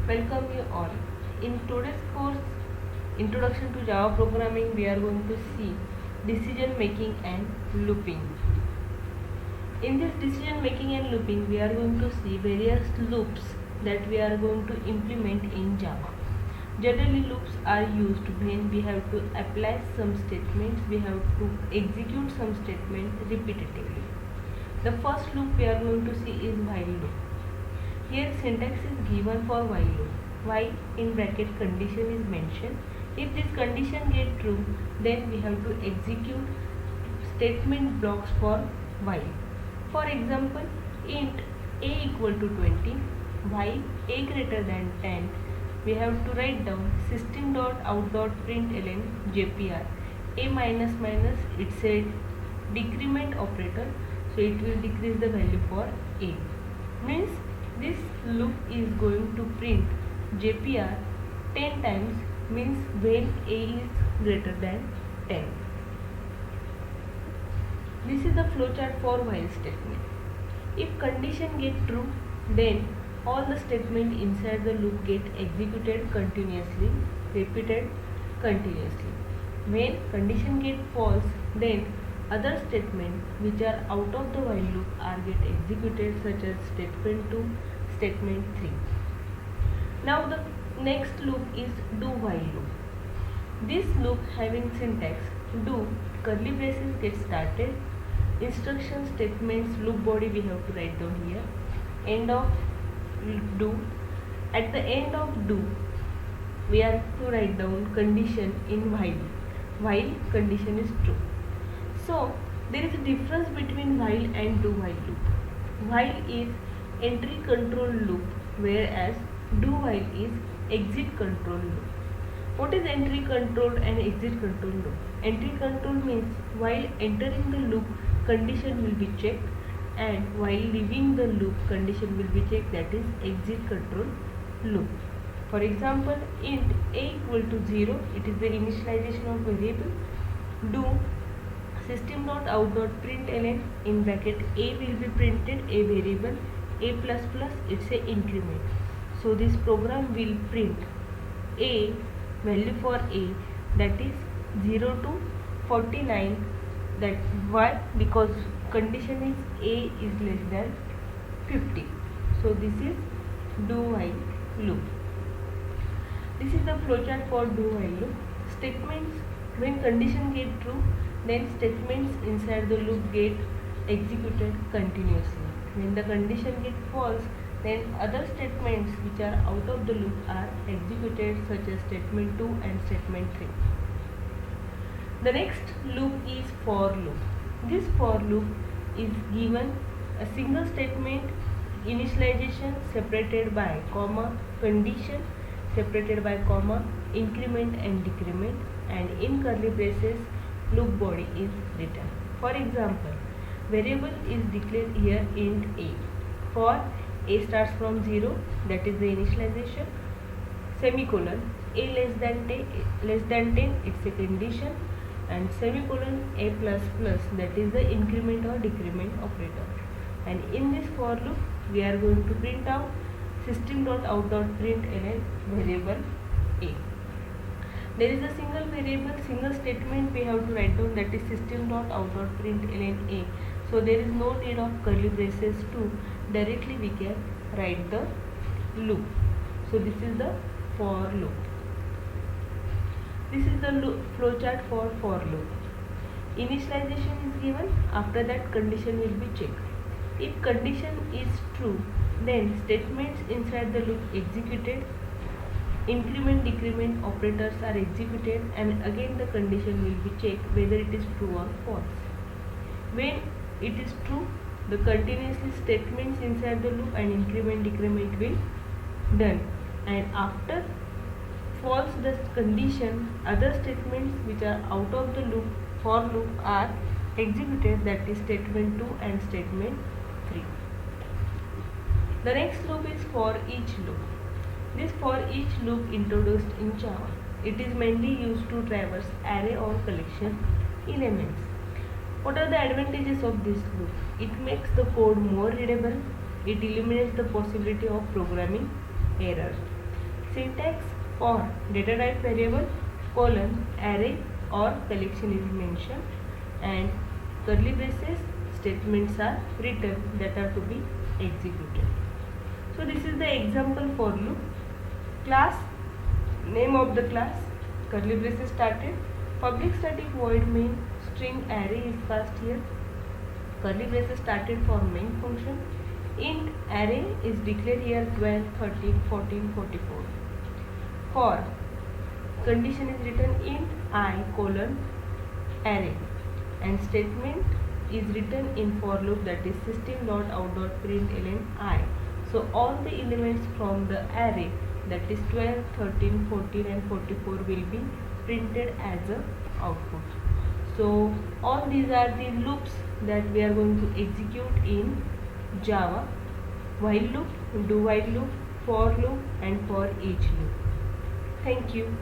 Welcome you all. In today's course, Introduction to Java Programming, we are going to see decision making and looping. In this decision making and looping, we are going to see various loops that we are going to implement in Java. Generally, loops are used when we have to apply some statements, we have to execute some statements repetitively. The first loop we are going to see is while loop. Here syntax is given for while loop. While in bracket condition is mentioned. If this condition get true, then we have to execute statement blocks for while. For example, int a equal to 20, while a greater than 10, we have to write down system.out.println jpr. A minus minus, it's a decrement operator, so it will decrease the value for a. Means this loop is going to print jpr 10 times, means when a is greater than 10. This is the flowchart for while statement. If condition get true, then all the statement inside the loop get executed continuously, repeated continuously. When condition get false, then other statements which are out of the while loop are get executed, such as statement 2, statement 3. Now the next loop is do while loop. This loop having syntax do, curly braces get started, instruction statements loop body we have to write down here, end of do. At the end of do, we are to write down condition in while condition is true. So there is a difference between while and do while loop. While is entry control loop, whereas do while is exit control loop. What is entry control and exit control loop? Entry control means while entering the loop, condition will be checked, and while leaving the loop, condition will be checked, that is exit control loop. For example, int a equal to 0, it is the initialization of variable. Do system.out.println in bracket a will be printed a variable, a plus plus, it's a increment. So this program will print a value for a, that is 0 to 49. That why? Because condition is a is less than 50. So this is do while loop. This is the flowchart for do while loop. Statements, when condition get true, then statements inside the loop get executed continuously. When the condition get false, then other statements which are out of the loop are executed, such as statement 2 and statement 3. The next loop is for loop. This for loop is given a single statement, initialization separated by comma, condition separated by comma, increment and decrement, and in curly braces loop body is written. For example, variable is declared here int a. For a starts from 0, that is the initialization, semicolon a less than 10, it's a condition, and semicolon a plus plus, that is the increment or decrement operator. And in this for loop, we are going to print out system.out.println variable a. There is a single variable, single statement we have to write down, that is system.out.println a. So there is no need of curly braces to directly we can write the loop. So this is the for loop. This is the flowchart for loop. Initialization is given, after that condition will be checked. If condition is true, then statements inside the loop executed, increment decrement operators are executed, and again the condition will be checked whether it is true or false. When it is true, the continuously statements inside the loop and increment decrement will done, and after false the condition, other statements which are out of the loop for loop are executed, that is statement 2 and statement 3. The next loop is for each loop. This for each loop introduced in Java. It is mainly used to traverse array or collection elements. What are the advantages of this loop? It makes the code more readable. It eliminates the possibility of programming errors. Syntax for data type variable colon array or collection is mentioned, and curly braces statements are written that are to be executed. So this is the example for loop. Class, name of the class, curly braces started, public static void main, string array is passed here, curly braces started for main function, int array is declared here 12, 13, 14, 44. For condition is written int I colon array, and statement is written in for loop, that is system.out.println I. So all the elements from the array, that is 12, 13, 14 and 44 will be printed as a output. So all these are the loops that we are going to execute in Java: while loop, do while loop, for loop and for each loop. Thank you.